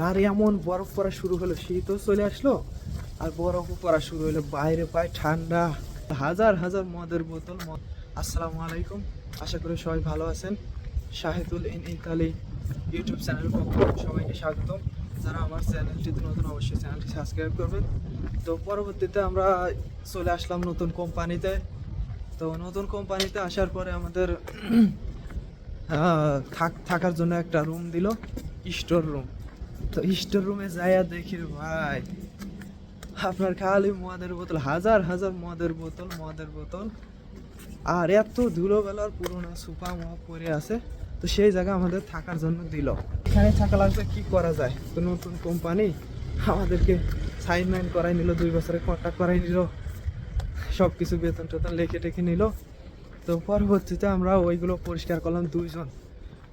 আর এমন বরফ পড়া শুরু হলো, শীতও চলে আসলো আর বরফও পড়া শুরু হলো, বাইরে পায় ঠান্ডা, হাজার হাজার মদের বোতল আসসালামু আলাইকুম, আশা করি সবাই ভালো আছেন। শাহিদুল ইন ইতালি ইউটিউব চ্যানেলের পক্ষ থেকে সবাইকে স্বাগতম। যারা আমার চ্যানেলটিতে নতুন অবশ্যই চ্যানেলটি সাবস্ক্রাইব করবেন। তো পরবর্তীতে আমরা চলে আসলাম নতুন কোম্পানিতে। তো নতুন কোম্পানিতে আসার পরে আমাদের থাকার জন্য একটা রুম দিল, স্টোর রুম। তো স্টোর রুমে যাইয়া দেখি ভাই আপনার খালি মদের বোতল, হাজার হাজার মদের বোতল আর এত ধুলোবেলার পুরোনো সুপা মহা পরে আছে। তো সেই জায়গা আমাদের থাকার জন্য দিল, এখানে থাকা লাগবে, কি করা যায়। তো নতুন কোম্পানি আমাদেরকে সাইন মাইন করাই নিল, 2 বছরের কন্ট্রাক্ট করাই নিল, সব কিছু বেতন টেতন লেখে টেখে নিল। তো পরবর্তীতে আমরা ওইগুলো পরিষ্কার করলাম, 2 জন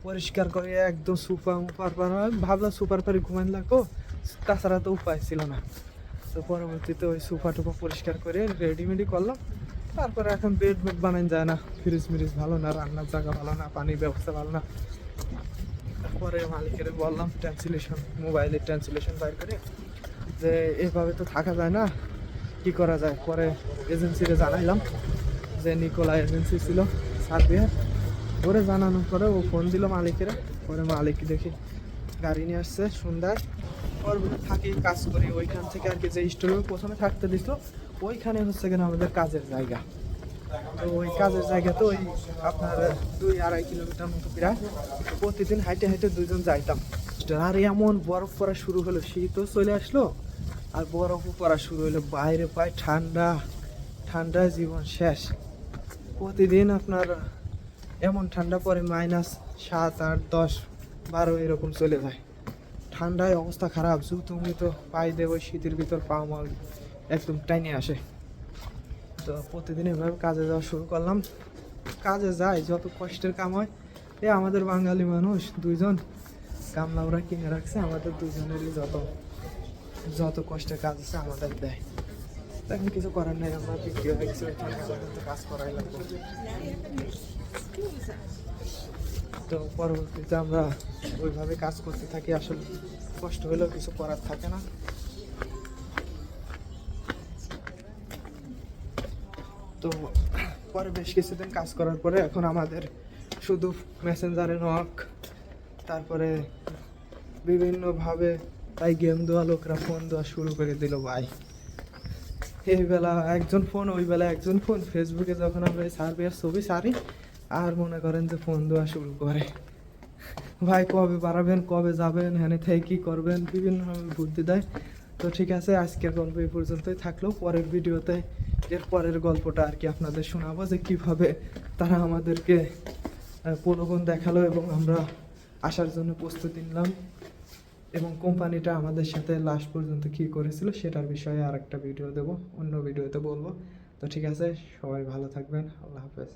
পরিষ্কার করে একদম সুপার মুপার ভাবলাম সুপার পারি ঘুমাইন লাগবো, তাছাড়া তো উপায় ছিল না। তো পরবর্তীতে ওই সোফা টোফা পরিষ্কার করে রেডিমেডি করলাম। তারপরে এখন বেড বানানো যায় না, ফ্রিজ মিরিজ ভালো না, রান্নার জায়গা ভালো না, পানির ব্যবস্থা ভালো না। তারপরে মালিকের বললাম ট্রান্সলেশন, মোবাইলের ট্রান্সলেশন বাইর করে, যে এভাবে তো থাকা যায় না, কি করা যায়। পরে এজেন্সিরে জানাইলাম, যে নিকোলা এজেন্সি ছিল সার্বিয়ার, ওরে জানানোর পরে ও ফোন দিল মালিকের। পরে মালিক দেখি গাড়ি নিয়ে আসছে সন্ধ্যায়, ওর থাকি কাজ করি ওইখান থেকে আর কি। যে স্টোরে প্রথমে থাকতে দিত ওইখানে হচ্ছে কিনা আমাদের কাজের জায়গা। তো ওই কাজের জায়গাতে ওই আপনার 2-2.5 কিলোমিটার মতো প্রায়, প্রতিদিন হাইটে হাইটে 2 জন যাইতাম। আর এমন বরফ পড়া শুরু হলো, শীতও চলে আসলো আর বরফও পড়া শুরু হলো, বাইরে পায় ঠান্ডা, ঠান্ডায় জীবন শেষ। প্রতিদিন আপনার এমন ঠান্ডা পড়ে -7, 8, 10, 12 এরকম চলে যায়। ঠান্ডায় অবস্থা খারাপ, তুমি তো পায়ে দেব শীতের ভিতর পা মা একদম টাইনে আসে। তো প্রতিদিন এভাবে কাজে যাওয়া শুরু করলাম। কাজে যাই, যত কষ্টের কাম হয়, আমাদের বাঙালি মানুষ 2 জন কামলা ওরা কিনে রাখছে, আমাদের 2 জনেরই যত কষ্টের কাজ আছে আমাদের দেয়। এখন কিছু করার নেই, আমরা বিক্রি হয়ে গেছি, কাজ করাই লাগবে। তো পরবর্তীতে আমরা ওইভাবে কাজ করতে থাকি, আসলে কষ্ট হলেও কিছু করার থাকে না। তো পরে বেশ কিছুদিন কাজ করার পরে এখন আমাদের শুধু মেসেঞ্জারে নক, তারপরে বিভিন্নভাবে তাই গেম দেওয়া লোকরা ফোন দেওয়া শুরু করে দিল ভাই। এই বেলা একজন ফোন, ওই বেলা একজন ফোন, ফেসবুকে যখন আমরা এই সার্ভের ছবি সারি আর মনে করেন যে ফোন দেওয়া শুরু করে, ভাই কবে বাড়াবেন, কবে যাবেন, হ্যানে থেকে কী করবেন, বিভিন্নভাবে বুদ্ধি দেয়। তো ঠিক আছে, আজকের গল্প এই পর্যন্তই থাকলো। পরের ভিডিওতে এর পরের গল্পটা আর কি আপনাদের শোনাবো, যে কীভাবে তারা আমাদেরকে প্রলোভন দেখালো এবং আমরা আসার জন্য প্রস্তুতি নিলাম, এবং কোম্পানিটা আমাদের সাথে লাস্ট পর্যন্ত কী করেছিল সেটার বিষয়ে আর একটা ভিডিও দেবো, অন্য ভিডিওতে বলবো। তো ঠিক আছে, সবাই ভালো থাকবেন, আল্লাহ হাফেজ।